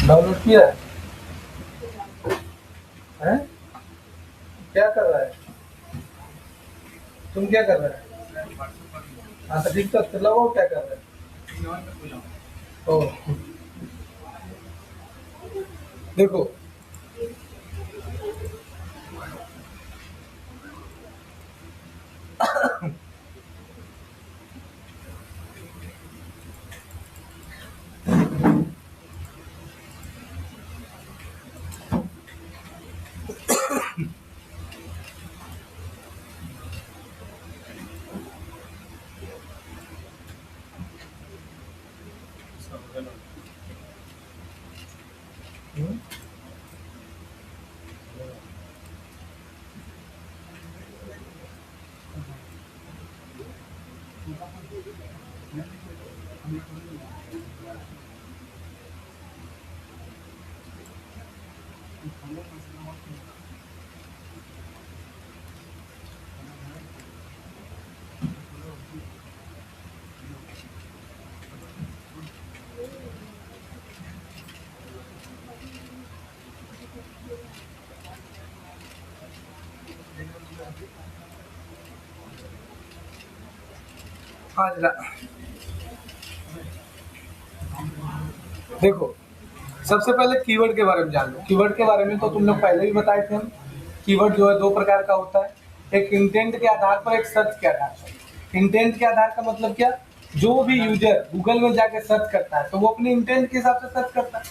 Download किया है? क्या कर रहा है? तुम क्या कर रहा है? हाँ तो ठीक, तो लगाओ, क्या कर रहा है? ओ, देखो हाँ जरा देखो, सबसे पहले कीवर्ड के बारे में जान लो। कीवर्ड के बारे में तो तुम लोग पहले भी बताए थे हम। कीवर्ड जो है दो प्रकार का होता है, एक इंटेंट के आधार पर, एक सर्च के आधार पर। इंटेंट के आधार का मतलब क्या? जो भी यूजर गूगल में जाके सर्च करता है तो वो अपने इंटेंट के हिसाब से सर्च करता है।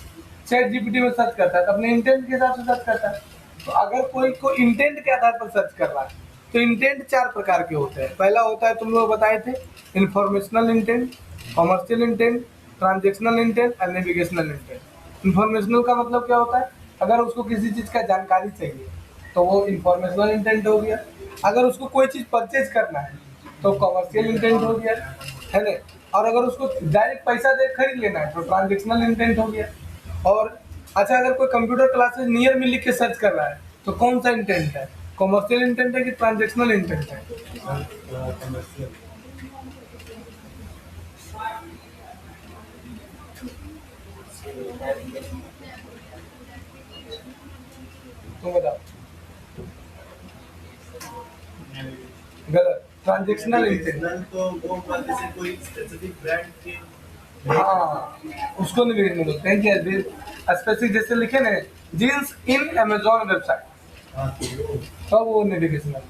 चैट जीपीटी में सर्च करता है तो अपने इंटेंट के हिसाब से सर्च करता है। तो अगर कोई इंटेंट के आधार पर सर्च कर रहा है तो इंटेंट चार प्रकार के होते हैं। पहला होता है, तुम लोग बताए थे, informational intent, commercial intent, transactional intent और नेविगेशनल इंटेंट। इंफॉर्मेशनल का मतलब क्या होता है? अगर उसको किसी चीज़ का जानकारी चाहिए तो वो इंफॉर्मेशनल इंटेंट हो गया। अगर उसको कोई चीज़ परचेज करना है तो कॉमर्शियल इंटेंट हो गया, है ना। और अगर उसको डायरेक्ट पैसा दे खरीद लेना है तो ट्रांजेक्शनल इंटेंट हो गया। और अच्छा, अगर कोई कंप्यूटर क्लासेस नियर में लिख के सर्च कर रहा है तो कौन सा इंटेंट है? कॉमर्शियल इंटेंट है कि ट्रांजेक्शनल इंटेंट है? तुम बताओ। गलत। Transactional intent. तो वो जैसे कोई स्पेसिफिक ब्रांड के, हाँ, उसको नेविगेशन बोलते हैं कि स्पेसिफिक, जैसे लिखे ना जीन्स इन अमेजोन वेबसाइट, तो वो नेविगेशनल।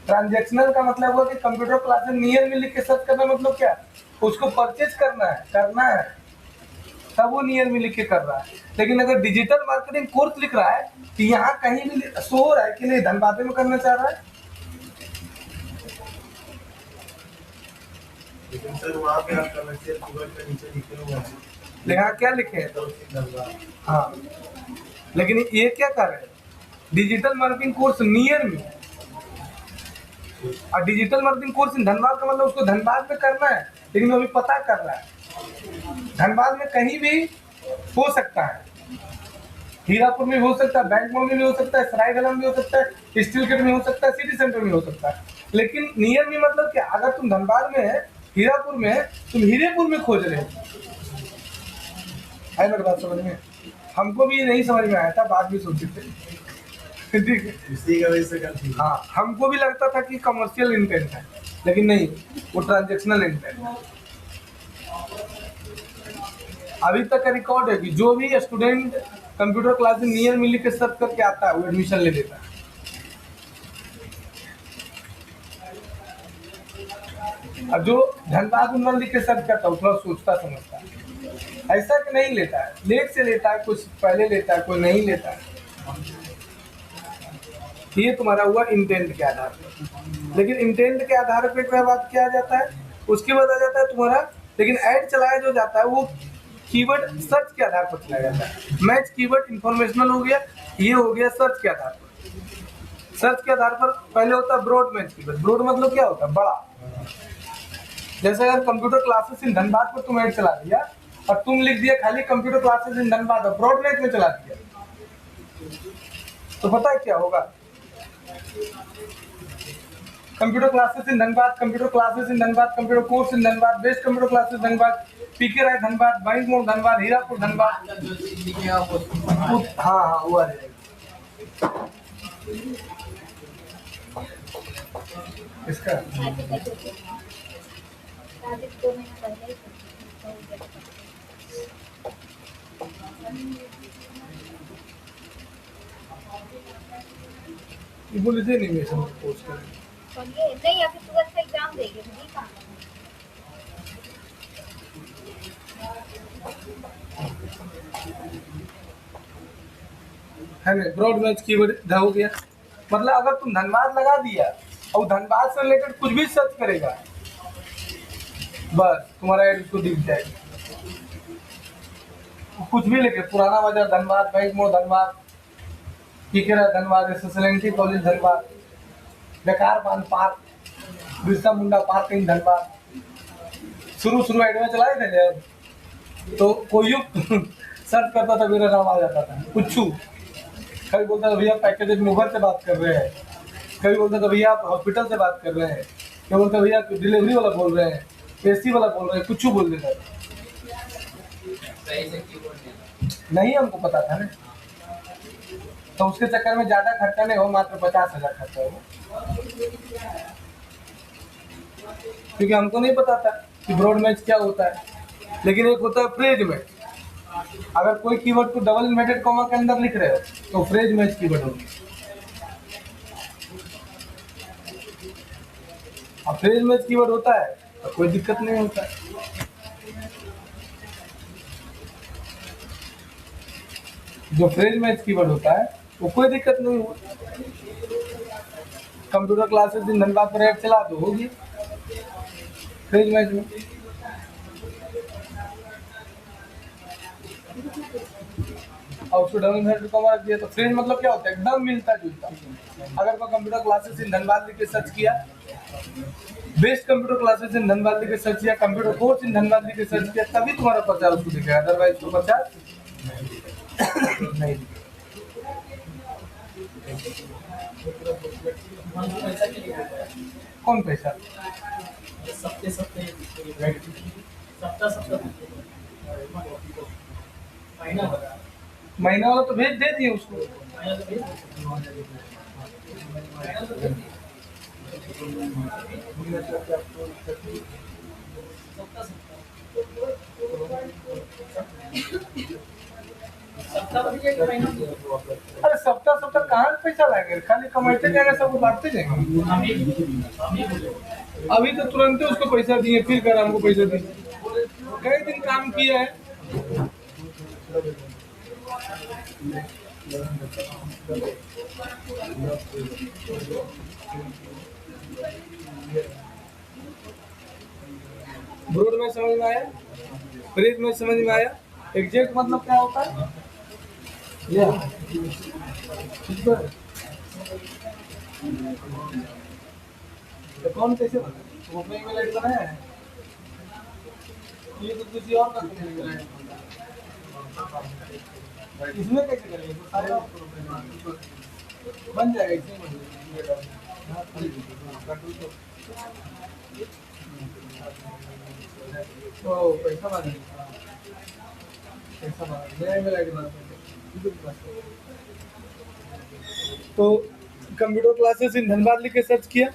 ट्रांजेक्शनल का मतलब हुआ कि कंप्यूटर क्लास में नियर में लिख के सर्च करना, मतलब क्या? उसको परचेज करना है तब वो नियर में लिख के कर रहा है। लेकिन अगर डिजिटल मार्केटिंग कोर्स लिख रहा है कि यहाँ कहीं भी शो हो रहा है कि नहीं धनबाद में करना चाह रहा है। लेकिन सर वहाँ पे आप कमर्शियल कीवर्ड के नीचे लिखे हुए हैं, यहाँ क्या लिखे हैं? तो उसकी धनबाद। हाँ, लेकिन ये क्या कर रहे हैं? डिजिटल मार्केटिंग कोर्स नियर में, और digital marketing course in Dhanbad का मतलब उसको धनबाद में करना है, लेकिन वो अभी पता कर रहा है। धनबाद में कहीं भी हो सकता है, हीरापुर में भी हो सकता है, बैंक में भी हो सकता है, सरायगला में भी हो सकता है, स्टील गेट में हो सकता है, सिटी सेंटर में हो सकता है। लेकिन नियर में मतलब क्या? अगर तुम धनबाद में है, हीरापुर में है, तुम हीरेपुर में खोज रहे हो। है मेरी बात समझ में? हमको भी नहीं समझ में आया था, बाद में सोचे थे। ठीक है, इसी का वजह से कंफ्यूज। हाँ, हमको भी लगता था कि कमर्शियल इंटेंट है, लेकिन नहीं, वो ट्रांजेक्शनल इंटेंट है। अभी तक का रिकॉर्ड है कि जो भी स्टूडेंट कंप्यूटर क्लास में नियर मिली के सर्च करके आता है वो एडमिशन ले लेता है। अब जो धनबाद उन्मन लिख के सर्च करता है वो थोड़ा सोचता समझता है, ऐसा कि नहीं लेता है, लेट से लेता है, कुछ पहले लेता है, कोई नहीं लेता है। ये तुम्हारा हुआ इंटेंट के आधार पर। लेकिन इंटेंट के आधार पर क्या बात किया जाता है? उसके बाद आ जाता है तुम्हारा, लेकिन ऐड चलाया जो जाता है वो कीवर्ड सर्च के आधार पर चलाया जाता है। मैच कीवर्ड इंफॉर्मेशनल हो गया, ये हो गया सर्च के आधार पर। सर्च के आधार पर पहले होता है ब्रॉड मैच कीवर्ड। ब्रॉड मतलब क्या होता है? बड़ा। जैसे अगर कंप्यूटर क्लासेस इन धनबाद पर तुम ऐड चला दिया और तुम लिख दिया खाली कंप्यूटर क्लासेस इन धनबाद और ब्रॉड मैच में चला दिया, तो पता है क्या होगा? Computer classes in Dhanbad, computer classes in Dhanbad, computer course in Dhanbad, best computer classes Dhanbad, PK Rai Dhanbad, bank मोड़ धनबाद, हीरापुर धनबाद। हाँ हाँ वो आ जाएगा इसका। ये बोले थे नहीं मैं सब पोस्ट करें। नहीं अभी तुरंत से एग्जाम देंगे नहीं कहा है ना ब्रॉड मैच कीवर्ड हो गया। मतलब अगर तुम धनबाद लगा दिया और धनबाद से रिलेटेड कुछ भी सर्च करेगा बस तुम्हारा एड उसको दिख जाएगा। कुछ भी लिखे पुराना बाजार धनबाद, बैंक मोड़ Dhanbad, PK Rai Dhanbad, SSLNT college Dhanbad, बेकार पान पार्क, बिरसा मुंडा पार्क इन धनबाद। शुरू एड में चलाए थे जब तो कोई सर्च करता था मेरा नाम आ जाता था। कुछ कभी बोलता था भैया पैकेज मूवर से बात कर रहे हैं, कभी बोलता था भैया आप हॉस्पिटल से बात कर रहे हैं, कभी बोलता भैया डिलीवरी वाला बोल रहे हैं, एसी वाला बोल रहे हैं, कुछ बोल देता था। नहीं हमको पता था ना, तो उसके चक्कर में ज्यादा खर्चा नहीं हो, मात्र 50,000 खर्चा हो, क्योंकि हमको नहीं पता था कि ब्रॉड मैच क्या होता है। लेकिन एक होता है फ्रेज मैच। अगर कोई कीवर्ड को डबल इन्वर्टेड कॉमा के अंदर लिख रहे हो तो फ्रेज मैच कीवर्ड होगी। अब फ्रेज मैच कीवर्ड होता है तो कोई दिक्कत नहीं होता है। जो फ्रेज मैच कीवर्ड होता है वो कोई दिक्कत नहीं होती। कंप्यूटर क्लासेस इन धनबाद पर ऐड चला दो होगी फ्रेज मैच में। और उसको डबल इन्वर्टेड कॉमा रख दिया तो फ्रेज मतलब क्या होता है, एकदम मिलता जुलता। अगर कोई कंप्यूटर क्लासेस इन धनबाद लिख के सर्च किया, best computer classes in Dhanbad लिख के सर्च किया, कंप्यूटर कोर्स इन धनबाद लिख के सर्च किया, तभी तुम्हारा प्रचार उसको दिखेगा, अदरवाइज तो प्रचार नहीं। कौन पैसा? महीना वाला तो भेज दे दिए उसको। अरे सप्ताह कहाँ पैसा लाएंगे, खाली कमाते जाएंगे, सबको बांटते जाएंगे। अभी तो तुरंत ही उसको पैसा दिए, फिर कर हमको पैसा दिए, कई दिन काम किया है। ब्रॉड में समझ में आया, फ्रेज में समझ में आया, एग्जैक्ट मतलब क्या होता है या तो कौन कैसे बना वो अपने ईमेल आईडी बनाया है, ये तो किसी और का ईमेल आईडी इसमें कैसे करेंगे, तो सारे बन जाएगा इसमें तो पैसा बना ईमेल आईडी बना। तो कंप्यूटर क्लासेस इन धनबाद लिख के सर्च किया।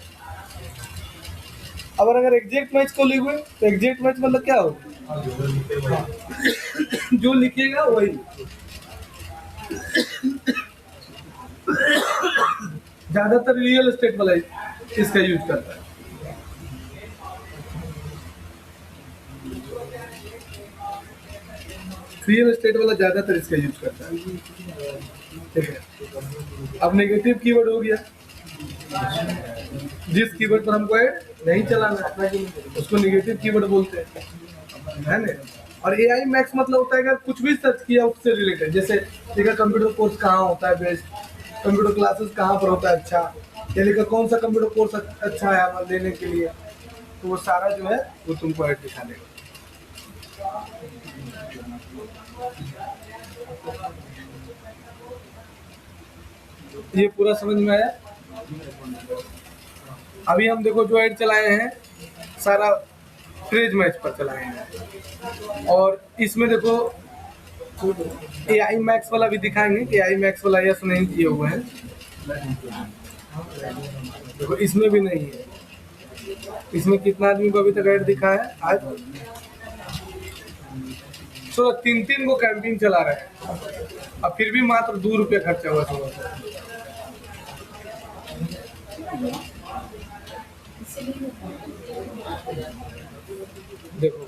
अब अगर एग्जैक्ट मैच को लिखे तो एग्जैक्ट मैच मतलब क्या होगा, जो लिखिएगा वही। ज्यादातर रियल एस्टेट वाला इसका यूज करता है। रियल एस्टेट वाला ज्यादातर इसका यूज करता है। ठीक है, अब नेगेटिव कीवर्ड हो गया, जिस कीवर्ड पर हमको ऐड नहीं चलाना उसको नेगेटिव कीवर्ड बोलते हैं, है ना। और एआई मैक्स मतलब होता है अगर कुछ भी सर्च किया उससे रिलेटेड, जैसे देखा कंप्यूटर कोर्स कहाँ होता है बेस्ट, कंप्यूटर क्लासेस कहाँ पर होता है अच्छा, या लिखा कौन सा कंप्यूटर कोर्स अच्छा है हमारे लेने के लिए, तो वो सारा जो है वो तुमको ऐड दिखा देगा। ये पूरा समझ में आया। अभी हम देखो जो ऐड चलाए हैं सारा क्रेज मैच पर चलाए हैं, और इसमें देखो AI मैक्स वाला भी दिखाएंगे कि AI मैक्स वाला यस नहीं किए हुए हैं। देखो इसमें भी नहीं है। इसमें कितना आदमी को अभी तक ऐड दिखा है आज? तो 3-3 को कैंपिंग चला रहे हैं, अब फिर भी मात्र 2 रुपये खर्चा हुआ सुबह। देखो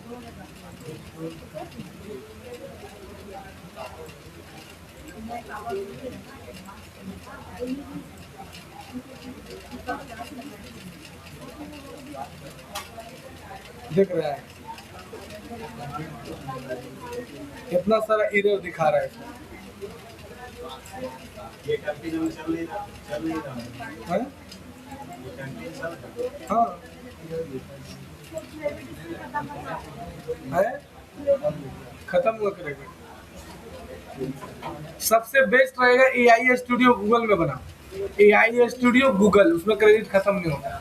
देख रहा है कितना सारा एरर दिखा रहा है इसमें। ये कंटिन्यू चल नहीं रहा हैं? ये कंटिन्यू चल रहा हाँ है, खत्म हुआ करेगा। सबसे बेस्ट रहेगा AI स्टूडियो गूगल में बना, AI स्टूडियो गूगल, उसमें क्रेडिट खत्म नहीं होगा।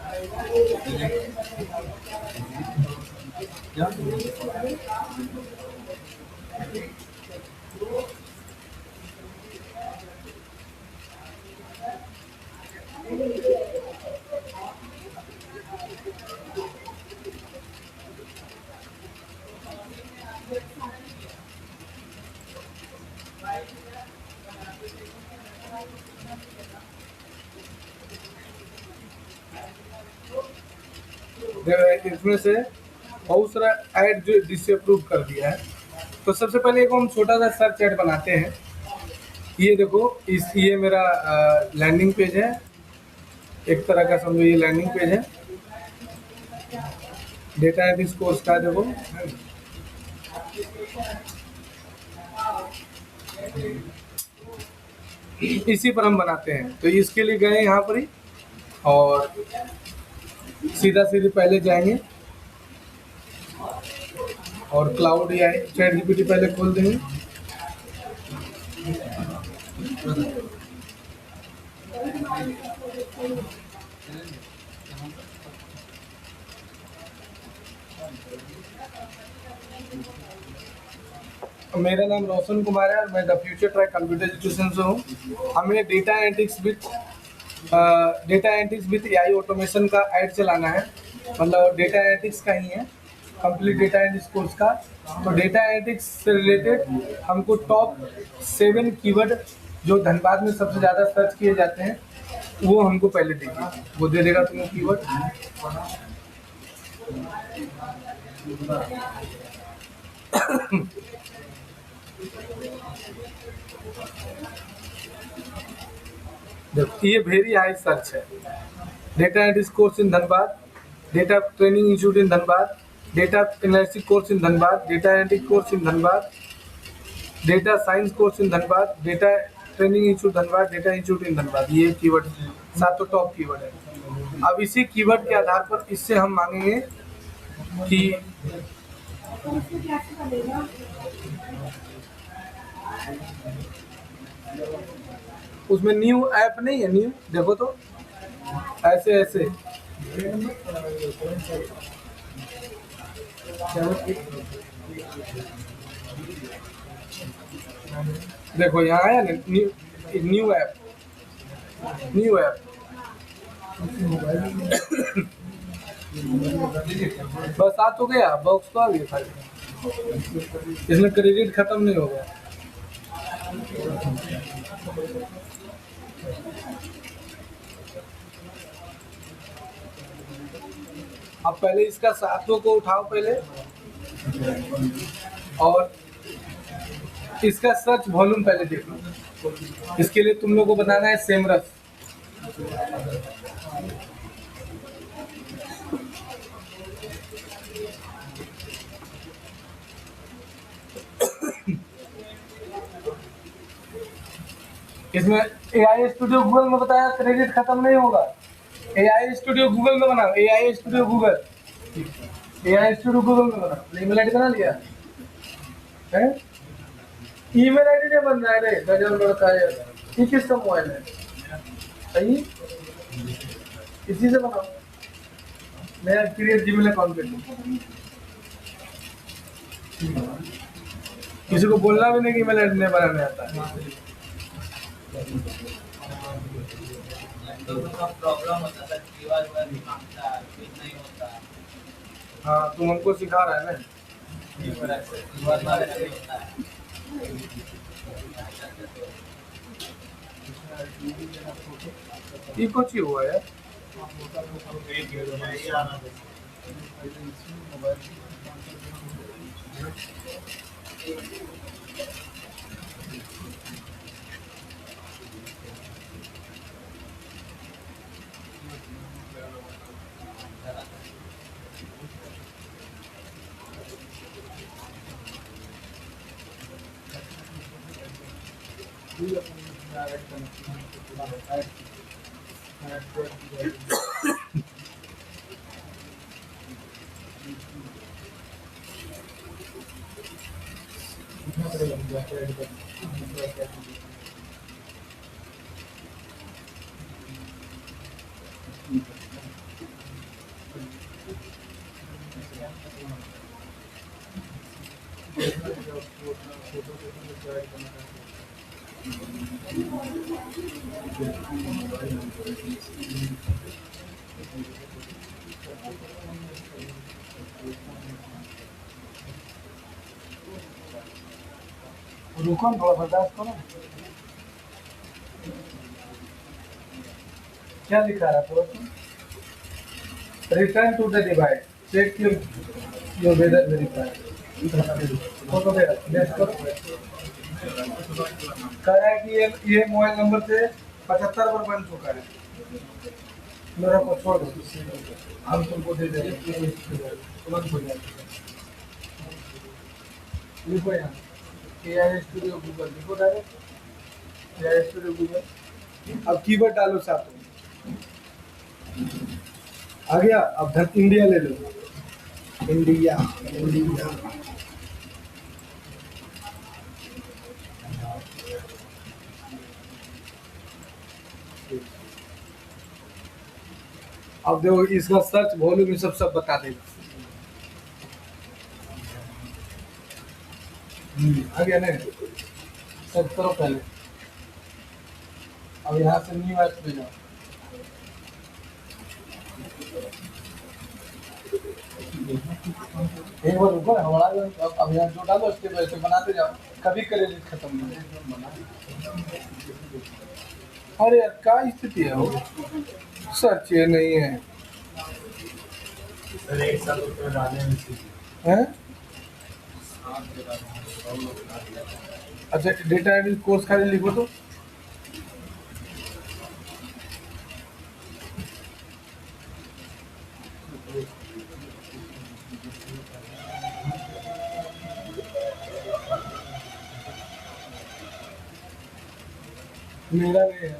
इसमें से बहुत सारा ऐड जो डिसअप्रूव कर दिया है, तो सबसे पहले एक हम छोटा सा सर्च ऐड बनाते हैं। ये देखो ये मेरा लैंडिंग पेज है, एक तरह का समझो ये लैंडिंग पेज है। डेटा एनालिटिक्स कोर्स का देखो, इसी पर हम बनाते हैं। तो इसके लिए गए यहाँ पर ही, और सीधा सीधे पहले जाएंगे और क्लाउड या चैट जीपीटी पहले खोल देंगे। मेरा नाम रोशन कुमार है और मैं the future track computer education से हूँ। हमें data analytics with AI automation का ऐड चलाना है, मतलब डेटा एनालिटिक्स का ही है, कंप्लीट डेटा एनालिटिक्स कोर्स का। तो डेटा एनालिटिक्स से रिलेटेड हमको टॉप 7 कीवर्ड जो धनबाद में सबसे ज़्यादा सर्च किए जाते हैं वो हमको पहले दीजिए। वो दे देगा तुम्हें कीवर्ड। देखो ये वेरी हाई सर्च है। Data analytics course in Dhanbad, data training institute in Dhanbad, data analytics course in Dhanbad, data analytics course in Dhanbad, data science course in Dhanbad, data training institute Dhanbad, data institute इन धनबाद। ये कीवर्ड 7 टॉप कीवर्ड है। अब इसी keyword के आधार पर इससे हम मांगेंगे कि उसमें न्यू ऐप नहीं है, न्यू देखो तो ऐसे ऐसे देखो यहाँ आया ना न्यू ऐप, न्यू ऐप। बस आ तो गया, बॉक्स तो आ गया खाली, इसमें क्रेडिट खत्म नहीं होगा। अब पहले इसका 7 को उठाओ पहले, और इसका सर्च वॉल्यूम पहले देखो। इसके लिए तुम लोग को बनाना है सेमरस। इसमें AI स्टूडियो गूगल में बताया क्रेडिट खत्म नहीं होगा। AI स्टूडियो गूगल में बनाओ, AI studio Google, AI studio Google में बनाओ। ईमेल आईडी बना लिया है? ईमेल आईडी नहीं बन रहा है रे, गजब लड़का है। ये किसका मोबाइल है? सही, इसी से बनाओ। मैं क्रिएट जीमेल अकाउंट पे हूँ। किसी को बोलना भी नहीं कि ईमेल आईडी नहीं बनाने आता है। तो प्रॉब्लम होता है, कीवर्ड वर्ड मांगता है, फिर नहीं होता है। हाँ, तुम हमको सिखा रहा है ना। कीवर्ड वर्ड नहीं होता है। ये कुछ ही हुआ है। रुको, थोड़ा बर्दाश्त करो। क्या लिखा रहा था? Return to the device, check your whether verified. Photo पे नेक्स्ट करो। कह रहा है कि ये मोबाइल नंबर से 75 बार बन चुका है। मेरा को छोड़ दो, हम तुमको दे देंगे, तुरंत हो जाएगा। लिखो यहाँ AI स्टूडियो गूगल, लिखो डायरेक्ट AI स्टूडियो गूगल। अब कीवर्ड डालो साथ में। आ गया। अब धन इंडिया ले लो। इंडिया इंडिया अब देखो, इसका सर्च वॉल्यूम सब बता देगा। आ गया ना? सर्च करो पहले। अब यहाँ से न्यू ऐप पे जाओ। एक बार रुको ना, हमारा अब यहाँ जो डालो उसके वजह से बनाते जाओ, कभी क्रेडिट खत्म नहीं। अरे यार, क्या स्थिति है वो? सर्च ये नहीं है। सर 1 साल रुपये डाले हैं। हैं? अच्छा, डेटा एनालिस कोर्स खाली लिखो तो। मेरा नहीं है।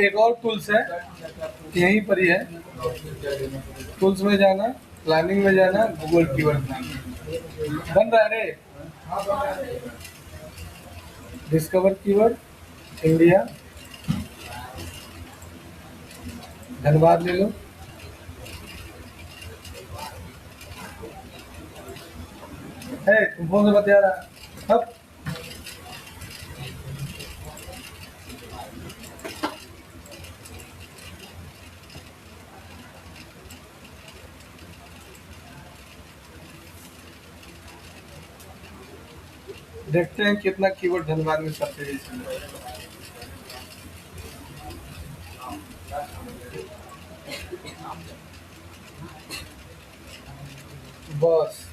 एक और टूल्स है, यहीं पर ही है। टूल्स में जाना, प्लानिंग में जाना, गूगल कीवर्ड बन रहा है रे। डिस्कवर कीवर्ड, इंडिया, धनबाद ले लो। है, तुम फोन से बता रहा। अब देखते हैं कितना कीवर्ड धनबाद में सबसे है। बस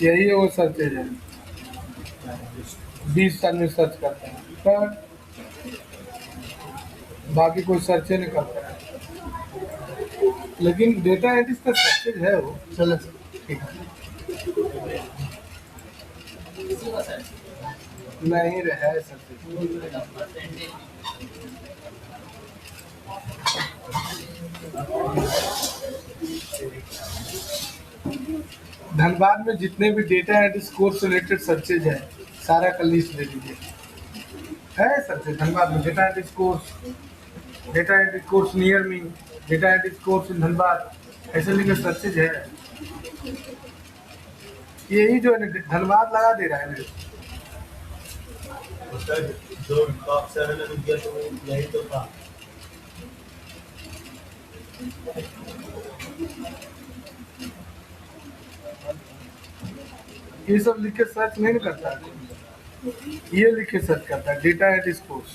यही है वो सर्चेज है। 20 आदमी सर्च करते हैं, पर बाकी कोई सर्च ही नहीं करता है। लेकिन डेटा एनालिटिक्स का सक्सेस है वो। चलो ठीक है, किसी को सर नहीं रहा है सक्सेस। परसेंटेज धनबाद में जितने भी data analytics course related searches है, सारा का लिस्ट ले लीजिए। है सर्चेज धनबाद में, data analytics course near me, data analytics course in Dhanbad, ऐसे लेकर सर्चेज है। यही जो है ना धनबाद लगा दे रहा है ना। उसका जो टॉप 7 में गया तो वो यही तो था। ये सब लिख के सर्च नहीं ना करता है, ये लिख के सर्च करता है डेटा एनालिटिक्स कोर्स।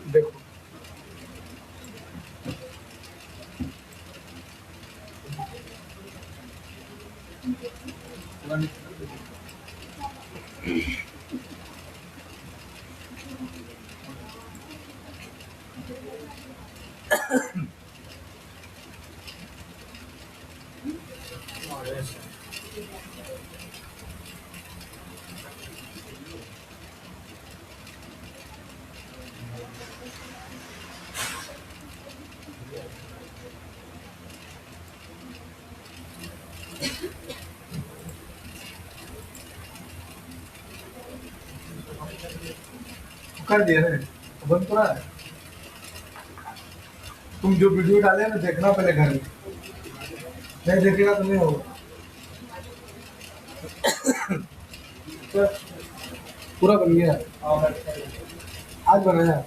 देखो कर दिया ना, बंद तो रहा है। तुम जो वीडियो डाले ना देखना पहले घर में, नहीं देखेगा तो नहीं होगा। तो पूरा बन गया, आज बनाया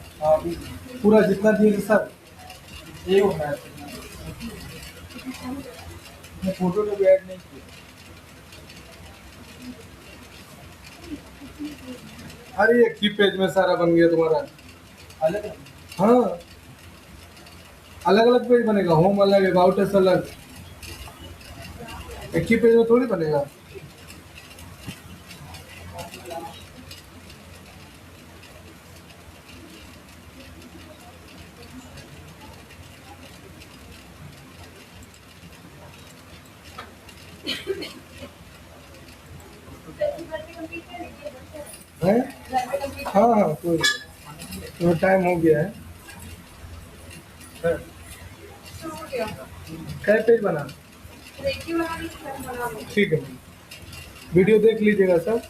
पूरा जितना दिए थे सब ये होता है, मैं फोटो तो ऐड नहीं किया। अरे एक ही पेज में सारा बन गया तुम्हारा। अलग है। हाँ अलग अलग पेज बनेगा, होम अलग, अबाउट अस अलग, एक ही पेज में थोड़ी बनेगा। हैं? हाँ हाँ कोई तो टाइम हो गया है। कै पेज बना? ठीक है, वीडियो देख लीजिएगा सर।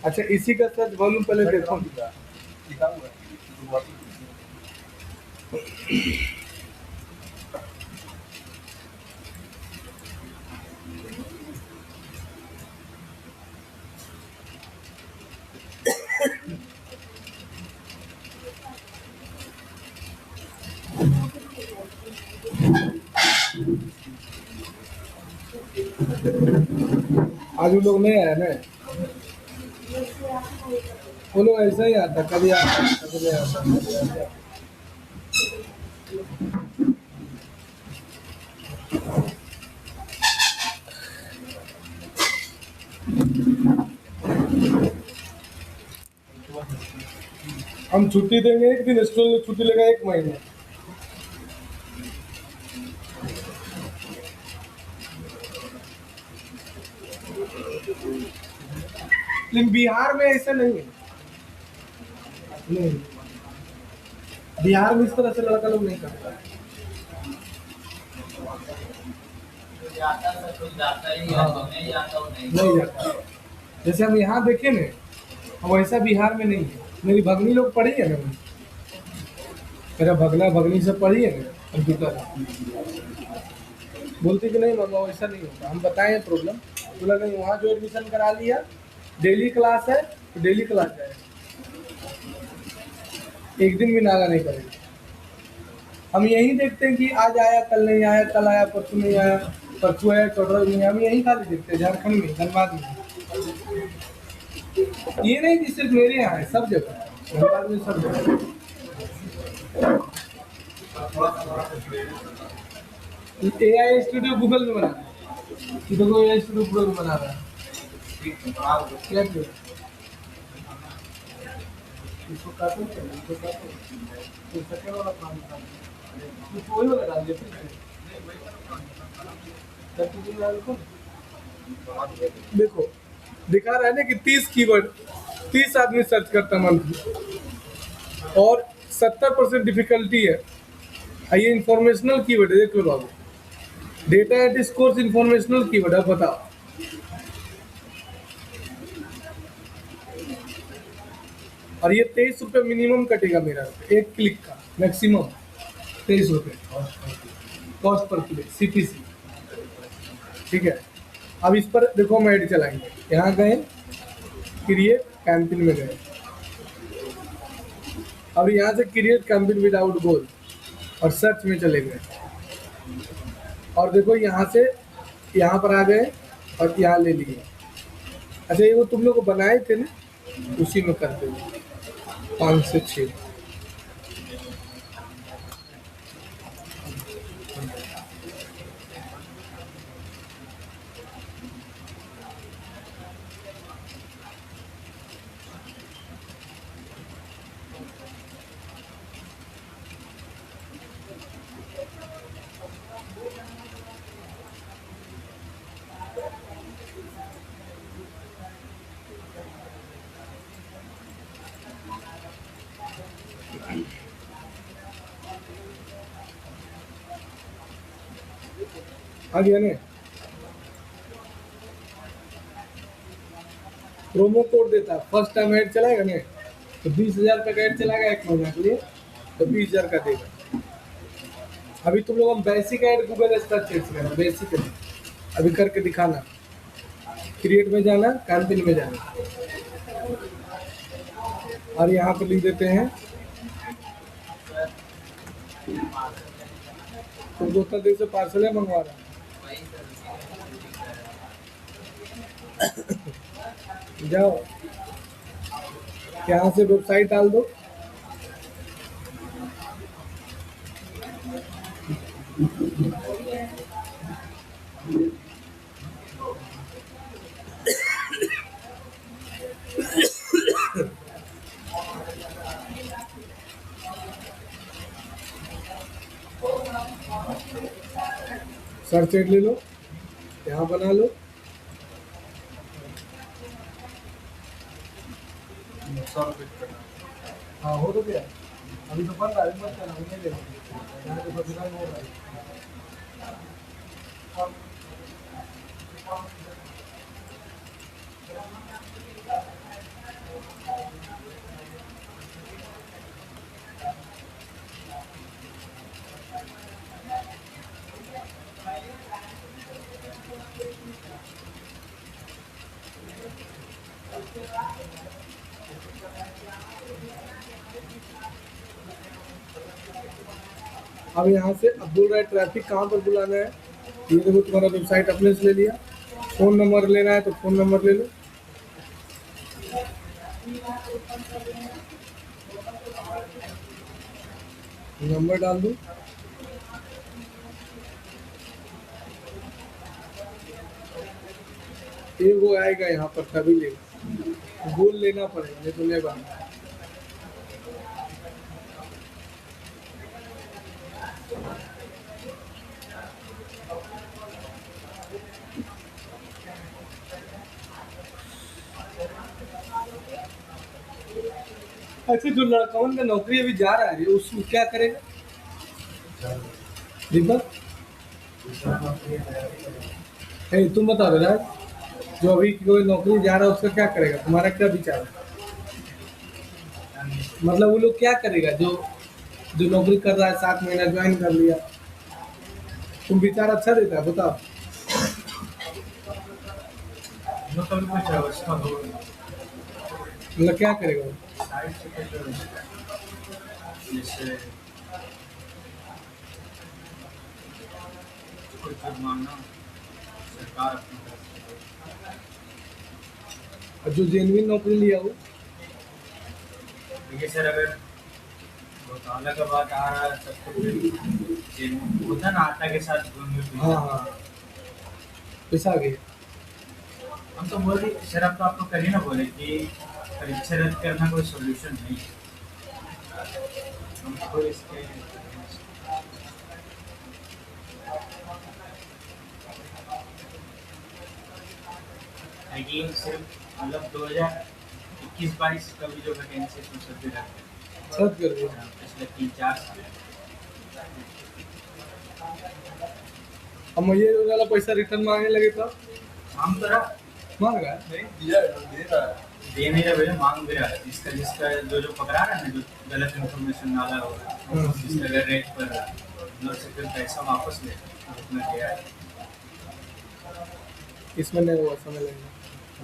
अच्छा इसी का सर्च वॉल्यूम पहले देखो। लिखा हुआ है। आज वो लोग नहीं आया ना, वो लोग ऐसा ही आता, कभी आता कभी नहीं आता, कभी आता। हम छुट्टी देंगे एक दिन, स्कूल में छुट्टी लेगा 1 महीने। लेकिन बिहार में ऐसा नहीं है, नहीं बिहार में इस तरह से लड़का लोग नहीं करता है। जाता है तो जाता ही है, तो नहीं जाता वो नहीं जाता। जैसे हम यहाँ देखे ना, हम वैसा बिहार में नहीं है। मेरी भगनी लोग पढ़ी है ना, मेरा भगना भगनी सब पढ़ी है ना कंप्यूटर, बोलती कि नहीं मामा वैसा नहीं होता। हम बताएं प्रॉब्लम, बोला नहीं वहाँ जो एडमिशन करा लिया, डेली क्लास है तो डेली क्लास जाए, एक दिन भी नागा नहीं करेगा। हम यही देखते हैं कि आज आया कल नहीं आया, कल आया परसों नहीं आया, परसों आया चौदह नहीं आया, हम यही खाली देखते हैं झारखंड में, धनबाद में। ये नहीं कि सिर्फ मेरे यहाँ है, सब जगह है, धनबाद में सब जगह। AI स्टूडियो गूगल में बना है, कि देखो AI स्टूडियो गूगल में बना रहा है, क्या किया? इसको काटो, इसको काटो, फिर सेकंड वाला काम काटो, इसको वही वाला डाल दिया फिर से। करके जो है देखो, देखो दिखा रहा है ना कि 30 कीवर्ड 30 आदमी सर्च करता मंथली, और 70% डिफिकल्टी है। ये इंफॉर्मेशनल कीवर्ड है, देख लो बाबू, data at scores informational keyword है, बताओ। और ये 23 रुपये मिनिमम कटेगा मेरा, एक क्लिक का मैक्सिमम 23 रुपये कॉस्ट पर क्लिक, CPC, ठीक है। अब इस पर देखो हम ऐड चलाएंगे, यहाँ गए, क्रिएट कैंपेन में गए, अब यहाँ से क्रिएट कैंपेन विदाउट गोल और सर्च में चले गए, और देखो यहाँ से यहाँ पर आ गए और यहाँ ले लिए। अच्छा ये वो तुम लोग बनाए थे ना, उसी में करते हुए 5 से 6। आ गया ना, प्रोमो कोड देता है, फर्स्ट टाइम ऐड चलाएगा ना तो 20,000 का ऐड चलाएगा 1 महीना के लिए, तो 20,000 का देगा। अभी तुम लोग हम बेसिक ऐड गूगल सर्च करना, बेसिक है अभी करके दिखाना, क्रिएट में जाना, कैंपेन में जाना, और यहाँ पर लिख देते हैं तो 2 दिन से पार्सल है मंगवा रहा जाओ, यहाँ से वेबसाइट डाल दो, सर्च एड ले लो, यहाँ बना लो, हाँ हो तो गया, अभी तो बन रहा है, मत करना, नहीं लेना, यहाँ तो बदलाव हो रहा है। अब यहाँ से अब बोल रहा है ट्रैफिक कहाँ पर बुलाना है, ये देखो तुम्हारा वेबसाइट अपने से ले लिया, फ़ोन नंबर लेना है तो फ़ोन नंबर ले लो, नंबर डाल दो, ये वो आएगा यहाँ पर तभी लेगा, गोल लेना पड़ेगा नहीं तो लेगा। अच्छा जो लड़काउन का नौकरी अभी जा रहा है उसको क्या करेगा दीपक, तुम बता दो यार, जो अभी कोई नौकरी जा रहा है उसका क्या करेगा, तुम्हारा क्या विचार है? मतलब वो लोग क्या करेगा जो जो नौकरी कर रहा है 7 महीना ज्वाइन कर लिया, तुम विचार अच्छा देता है बताओ। मतलब क्या करेगा वो? जैसे कोई जुर्माना सरकार अपनी तरफ से और जो जेन्युइन नौकरी लिया वो देखिए सर, अगर घोटाला का बात आ रहा है तब तो फिर होता ना आटा के साथ घूम हाँ हाँ पैसा आ गया। हम तो बोले सर, अब तो आपको कल ही ना बोले कि परीक्षा रद्द करना कोई सोल्यूशन नहीं है। हमको इसके लेकिन सिर्फ मतलब 2021-22 का भी जो वैकेंसी है उसमें भी रखते सब कर दिया। हैं पिछले 3-4 साल। अब ये वाला पैसा रिटर्न मांगने लगे तो हम तो रहा मांग रहा है। नहीं दिया, दे रहा है, दे नहीं रहा भैया, मांग भी रहा है। जिसका जिसका जो पकड़ा रहा है ना, जो गलत इन्फॉर्मेशन डाला होगा, जिसका अगर रेट पर रहा है, लोग से फिर पैसा वापस ले उतना दिया है। इसमें नहीं हुआ समय लगेगा।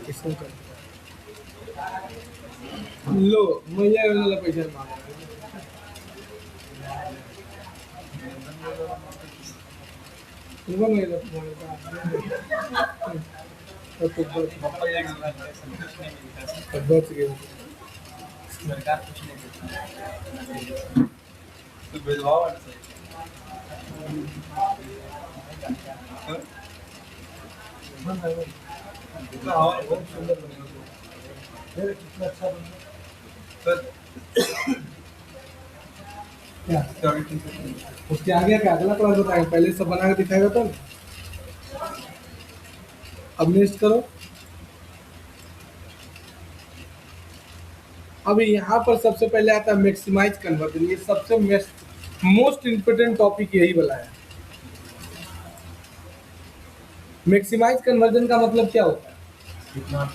इसमें कर लो मैया वाला पैसा मांग रहा है। इनको नहीं लगता तो बच गए। सरकार कुछ नहीं देती, तो भेदभाव है सही। कितना हवा बहुत सुंदर बनेगा, कितना अच्छा बनेगा सर। क्या उसके आगे क्या अगला क्लास बताएगा, पहले सब बना के दिखाएगा तो। अब नेक्स्ट करो। अभी यहाँ पर सबसे पहले आता है मैक्सिमाइज कन्वर्जन। ये सबसे मोस्ट इम्पोर्टेंट टॉपिक यही वाला है। मैक्सिमाइज कन्वर्जन का मतलब क्या होता है? जितना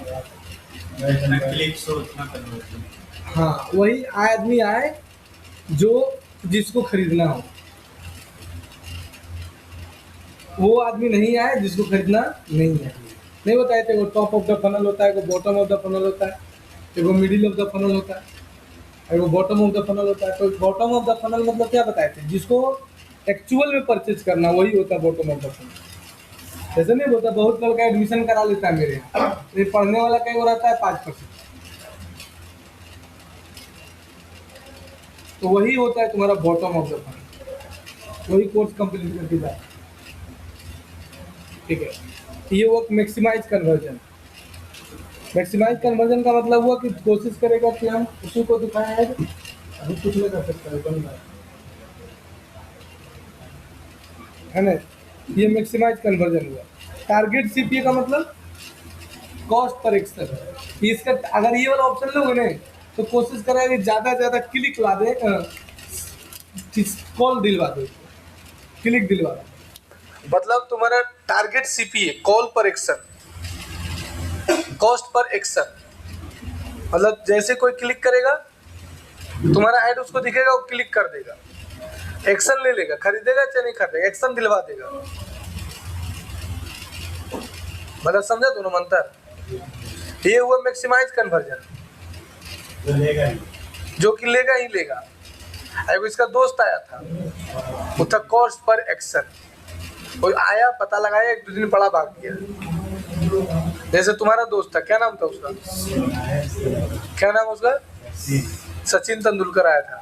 क्लिक्स हो उतना कन्वर्जन। हाँ, वही आदमी आए जो जिसको खरीदना हो, वो आदमी नहीं आए जिसको खरीदना नहीं है। नहीं बताए थे, वो टॉप ऑफ द फनल होता है, वो बॉटम ऑफ द फनल होता है, एगो मिडिल ऑफ द फनल होता है, एगो बॉटम ऑफ द फनल होता है। तो बॉटम ऑफ द फनल मतलब क्या बताए थे? जिसको एक्चुअल में परचेज करना, वही होता है बॉटम ऑफ द फनल। ऐसे नहीं बोलता, बहुत लोग का एडमिशन करा लेता है मेरे यहाँ, ये पढ़ने वाला कहीं वो रहता है 5%, तो वही होता है तुम्हारा बॉटम ऑफ द फनल। वही कोर्स कंप्लीट करके जाए, ठीक है। ये वो मैक्सिमाइज कन्वर्जन। मैक्सिमाइज कन्वर्जन का मतलब हुआ कि कोशिश करेगा कि हम उसी को दिखाएं है, अभी कुछ नहीं कर सकता है ना। ये मैक्सिमाइज कन्वर्जन हुआ। टारगेट सीपीए का मतलब कॉस्ट पर एक्शन। इसका अगर ये वाला ऑप्शन लोगे ना, तो कोशिश करेगा कि ज़्यादा से ज़्यादा क्लिक ला दे, कॉल दिलवा दे, क्लिक दिलवा दे। मतलब तुम्हारा टारगेट सीपीए कॉल पर एक्शन, कॉस्ट पर एक्शन, मतलब जैसे कोई क्लिक करेगा तुम्हारा ऐड उसको दिखेगा, वो क्लिक कर देगा, एक्शन ले लेगा, खरीदेगा चाहे नहीं खरीदेगा, एक्शन दिलवा देगा। मतलब समझा दोनों मंत्र? ये हुआ मैक्सिमाइज कन्वर्जन, जो कि लेगा ही लेगा। अगर इसका दोस्त आया था, वो था कॉस्ट पर एक्शन। कोई आया, पता लगाया, 1-2 दिन पड़ा, भाग गया। जैसे तुम्हारा दोस्त था, क्या नाम था उसका? क्या नाम उसका? सचिन तेंदुलकर आया था,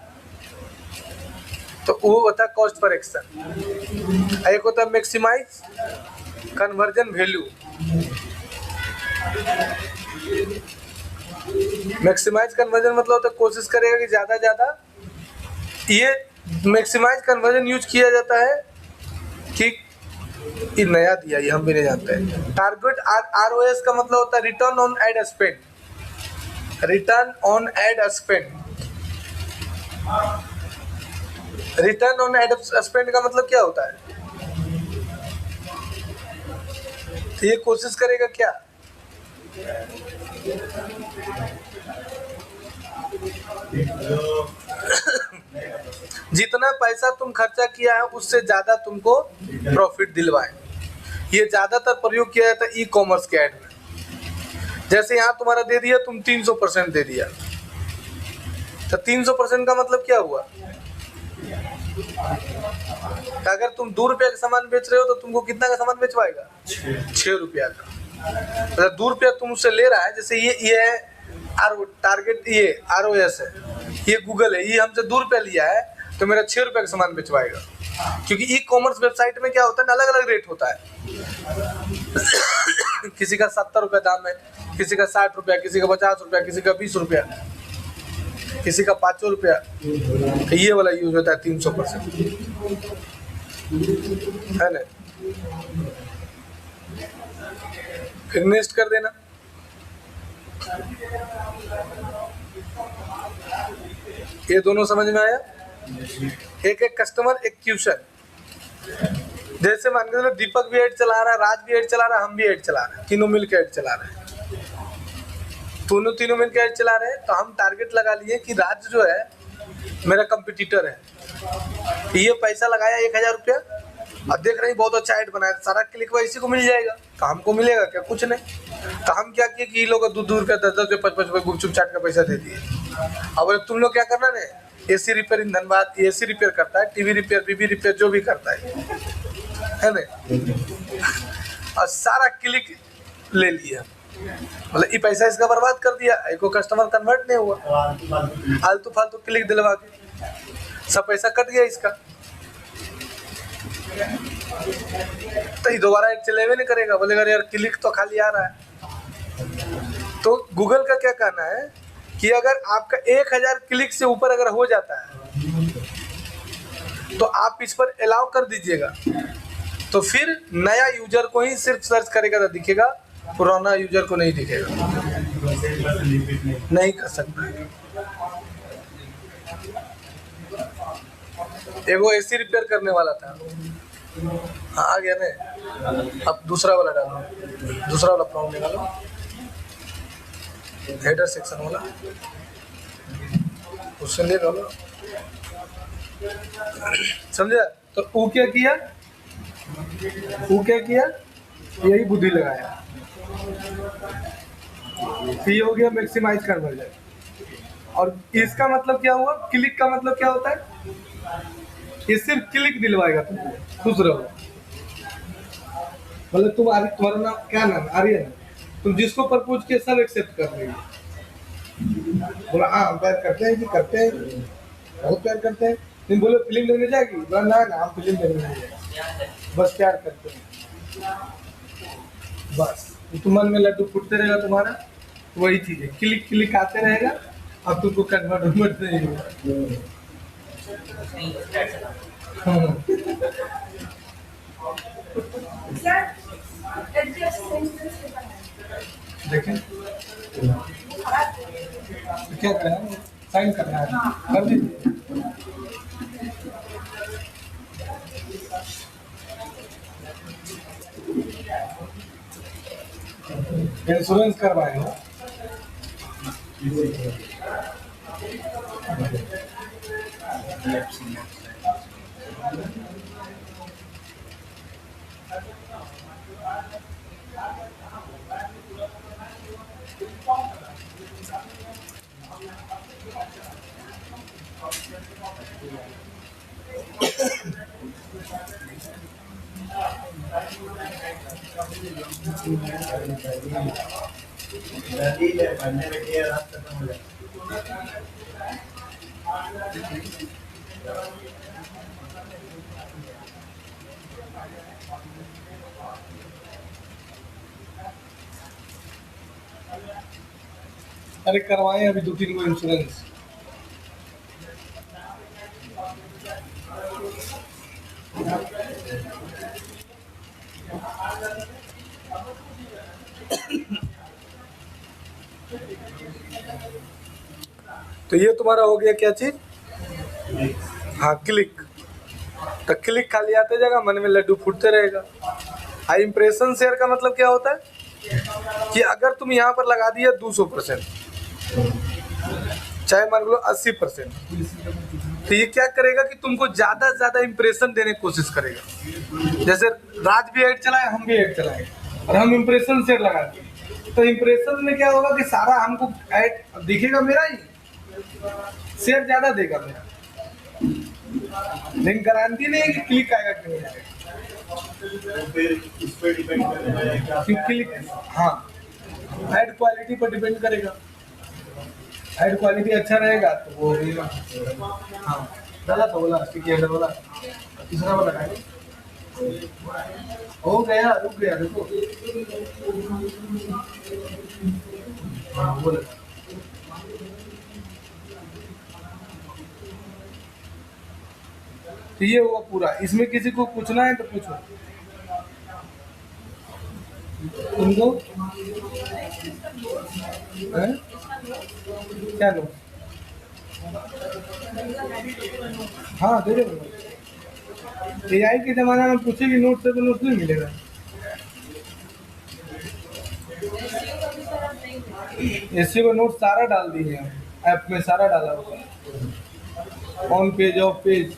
तो वो होता है कॉस्ट पर एक्शन। एक होता है maximise conversion value. Maximise conversion मतलब होता है कोशिश करेगा कि ज़्यादा ज़्यादा। ये मैक्सिमाइज कन्वर्जन यूज किया जाता है कि ये नया दिया, ये हम भी नहीं जानते हैं। टारगेट आरओएस का मतलब होता है return on ad spend. Return on ad spend, return on ad spend का मतलब क्या होता है? तो ये कोशिश करेगा क्या? जितना पैसा तुम खर्चा किया है उससे ज्यादा तुमको प्रॉफिट दिलवाए। ये ज्यादातर प्रयोग किया जाता है ई कॉमर्स के ऐड में। जैसे यहाँ तुम्हारा दे दिया, तुम 300% दे दिया, तो 300% का मतलब क्या हुआ? अगर तुम 2 रुपये का सामान बेच रहे हो तो तुमको कितना का सामान बेचवाएगा? 6 रुपया का। मतलब ₹2 तुम उससे ले रहा है, जैसे ये है टारगेट, ये ROS है, ये गूगल है, ये हमसे ₹2 लिया है तो मेरा ₹6 का सामान बेचवाएगा। क्योंकि ई कॉमर्स वेबसाइट में क्या होता है ना, अलग अलग रेट होता है। किसी का ₹70 दाम है, किसी का ₹60, किसी का ₹50, किसी का ₹20, किसी का ₹5। ये वाला यूज होता है 300%, है ना। फिर नेक्स्ट कर देना। ये दोनों समझ में आया। एक एक कस्टमर एक क्वेश्चन। जैसे मान के चलो दीपक भी ऐड चला रहा है, राज भी ऐड चला रहा है, हम भी ऐड चला रहे हैं, तीनों मिलकर ऐड चला रहे हैं, तीनों मिलकर ऐड चला रहे हैं। तो हम टारगेट लगा लिए कि राज जो है मेरा कंपटीटर है, ये पैसा लगाया ₹1000 और देख रहे हैं बहुत अच्छा ऐड बनाया, सारा क्लिक वाइज इसी को मिल जाएगा, तो हमको मिलेगा क्या? कुछ नहीं। तो हम क्या किए कि ये लोग ₹2 ₹10 ₹5 गुपचुप चाट का पैसा दे दिए। अब तुम लोग क्या करना है, AC रिपेयर इन धनबाद AC रिपेयर करता है, TV रिपेयर, BB रिपेयर जो भी करता है ना, और सारा क्लिक ले लिया, मतलब ये पैसा इसका बर्बाद कर दिया, एको कस्टमर कन्वर्ट नहीं हुआ, आलतू फालतू क्लिक दिलवा के सब पैसा कट गया इसका। तो ये दोबारा एक चलेवे नहीं करेगा, बोलेगा यार क्लिक तो खाली आ रहा है। तो गूगल का क्या कहना है कि अगर आपका 1000 क्लिक से ऊपर अगर हो जाता है तो आप इस पर अलाउ कर दीजिएगा, तो फिर नया यूजर को ही सिर्फ सर्च करेगा तो दिखेगा, पुराना यूजर को नहीं दिखेगा, नहीं कर सकता। एगो AC रिपेयर करने वाला था, हाँ आ गया ना। अब दूसरा वाला डालो, दूसरा वाला प्रॉब्लम निकालो, हेडर सेक्शन वाला उससे ले लो, समझा। तो वो क्या किया, यही बुद्धि लगाया, तो ये हो गया मैक्सिमाइज कन्वर्जन। और इसका मतलब क्या हुआ, क्लिक का मतलब क्या होता है, ये सिर्फ क्लिक दिलवाएगा तुमको, खुश रहो। मतलब तुम्हारा नाम क्या नाम, आर्यन, तुम जिसको प्रपोज किए सब एक्सेप्ट कर रही हो। बोला हाँ हम प्यार करते हैं, करते हैं, बहुत प्यार करते हैं। तुम बोले फिल्म देखने जाएगी, बोला ना हम फिल्म देखने नहीं जाएंगे, बस प्यार करते हैं, बस। तुम मन में लड्डू फूटते रहेगा तुम्हारा, वही चीज है, क्लिक आते रहेगा, अब तुमको कन्वर्ट नहीं होगा। देखें क्या करना है, साइन करना है, कर दीजिए। इंश्योरेंस करवाए हो, अरे करवाए अभी 2-3 को इंश्योरेंस। तो ये तुम्हारा हो गया क्या चीज, हाँ क्लिक। तो क्लिक खाली आते जाएगा, मन में लड्डू फूटते रहेगा। हाई इंप्रेशन शेयर का मतलब क्या होता है कि अगर तुम यहाँ पर लगा दिया 200%, चाहे मान लो 80%, तो ये क्या करेगा कि तुमको ज्यादा से ज्यादा इंप्रेशन देने की कोशिश करेगा। जैसे राज भी ऐड चलाए, हम भी ऐड चलाए और हम इंप्रेशन शेयर लगा दिए, तो इंप्रेशन में क्या होगा कि सारा हमको ऐड दिखेगा, मेरा ही शेयर ज्यादा देगा मेरा, लेकिन गारंटी नहीं है कि क्लिक आएगा कि नहीं आएगा। फिर इस पे डिपेंड करेगा कि आप क्लिक, हाँ, ऐड क्वालिटी पर डिपेंड करेगा। ऐड क्वालिटी अच्छा रहेगा तो वो होगा। हाँ, डाला तो बोला ठीक है, बोला तीसरा वाला है, हो गया, रुक गया, देखो। हाँ, बोला तो ये होगा पूरा। इसमें किसी को पूछना है तो पूछो तुमको हैं? क्या लो? हाँ, दे दो। एआई के जमाना में पूछेगी नोट से तो नोट नहीं मिलेगा। एससी को नोट सारा डाल दिए हैं, ऐप में सारा डाला हुआ है, ऑन पेज, ऑफ पेज।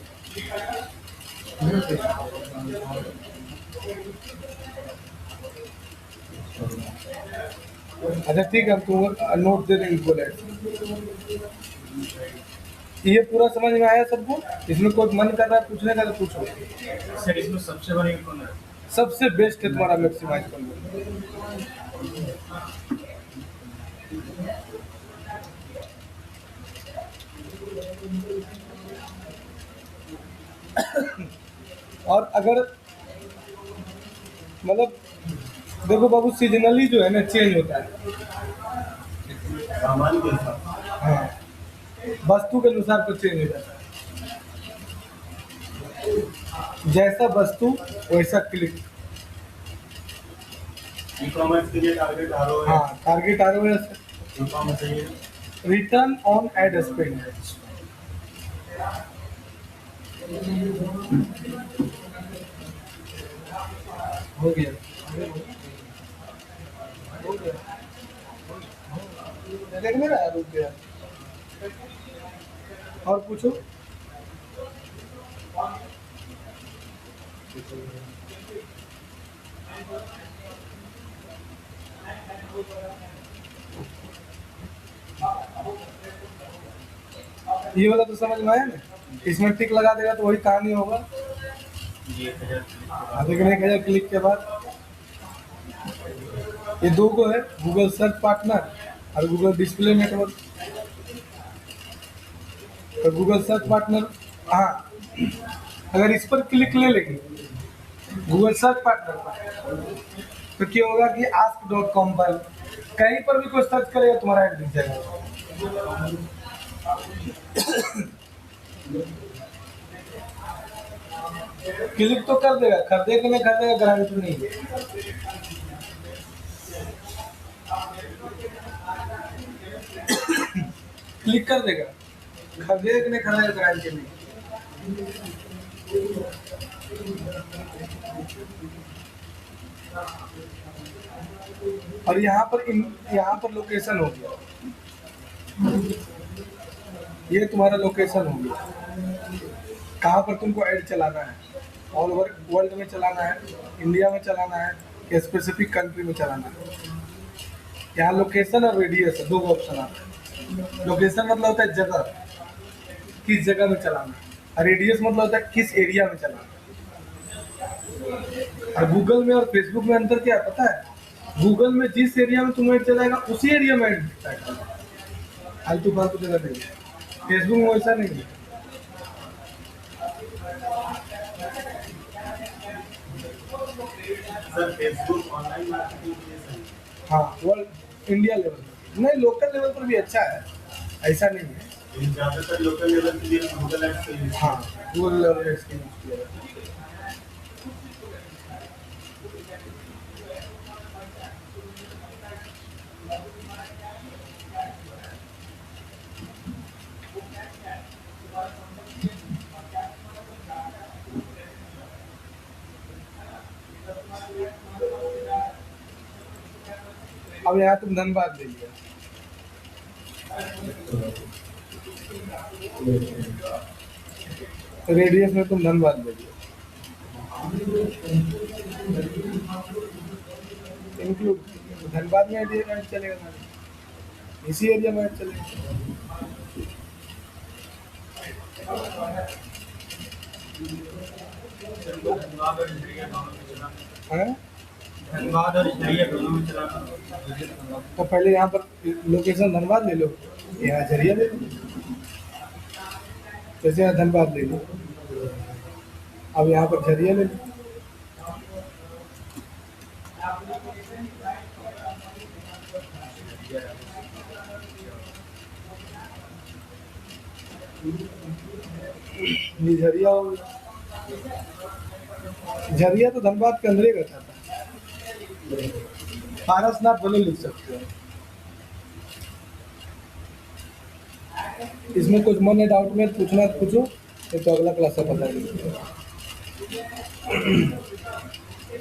अच्छा ठीक है, हम तुमको नोट दे देंगे बुलेट। ये पूरा समझ में आया सबको? इसमें कोई मन कर रहा है पूछने का तो पूछो। सर इसमें सबसे बड़ी कौन है? सबसे बेस्ट है तुम्हारा मैक्सिमाइज करना। और अगर मतलब देखो बाबू, सीजनली जो है ना चेंज होता है। सामान के हिसाब हाँ, वस्तु के अनुसार तो चेंज हो जाता है। जैसा वस्तु वैसा क्लिक। ई कॉमर्स के लिए टारगेट ROI, हाँ, टारगेट ROS, ई कॉमर्स के लिए रिटर्न ऑन एड स्पेंड। हो गया, हो गया, देख मेरा रुक गया। और पूछो। ये वाला तो समझ में आया ना? इसमें टिक लगा देगा तो वही कहानी होगा। ये 1000 देखने के क्लिक के बाद ये दो को है, गूगल सर्च पार्टनर और गूगल डिस्प्ले नेटवर्क। तो गूगल सर्च पार्टनर, हाँ, अगर इस पर क्लिक ले लेगी गूगल सर्च पार्टनर पर, तो क्या होगा कि ask.com पर कहीं पर भी कोई सर्च करेगा तुम्हारा ऐड दिख जाएगा। क्लिक तो कर देगा, खरीदे कि नहीं खरीदेगा गारंटी नहीं है। क्लिक कर देगा, खरीदे कि नहीं खरीदेगा गारंटी नहीं। और यहाँ पर लोकेशन हो गया, ये तुम्हारा लोकेशन हो गया, कहाँ पर तुमको ऐड चलाना है। ऑल ओवर वर्ल्ड में चलाना है, इंडिया में चलाना है, या स्पेसिफिक कंट्री में चलाना है। यहाँ लोकेशन और रेडियस दो ऑप्शन आता है। लोकेशन मतलब होता है जगह, किस जगह में चलाना है, और रेडियस मतलब होता है किस एरिया में चलाना है। और गूगल में और फेसबुक में अंतर क्या है पता है? गूगल में जिस एरिया में तुम्हें ऐड चलाएगा उसी एरिया में ऐड दिखता है, फालतू फालतू जगह नहीं। फेसबुक में वैसा नहीं है। सर फेसबुक ऑनलाइन मार्केटिंग के लिए सही हाँ, वर्ल्ड इंडिया लेवल पर नहीं, लोकल लेवल पर भी अच्छा है, ऐसा नहीं है। है, ज़्यादातर लोकल लेवल के लिए गूगल एड्स का यूज हाँ, गूगल लेवल एड्स का यूज किया जाता है। अब यहाँ तुम धनबाद ले लिया, रेडियस में तुम धनबाद ले लिया, इंक्लूड धनबाद में एरिया में चलेगा, इसी एरिया में चलेगा। धनबाद और झरिया दोनों में चलाना। हैं? धनबाद और झरिया दोनों में चलाना। तो पहले यहाँ पर लोकेशन धनबाद ले लो, यहाँ झरिया ले लो, जैसे यहाँ धनबाद ले लो, अब यहाँ पर झरिया ले लो। ये झरिया हो गया। झरिया तो धनबाद के अंदर ही रहता था। पारसनाथ भले लिख सकते हो। इसमें कुछ मन है डाउट में पूछना तो पूछो, नहीं तो अगला क्लास से बता दीजिए।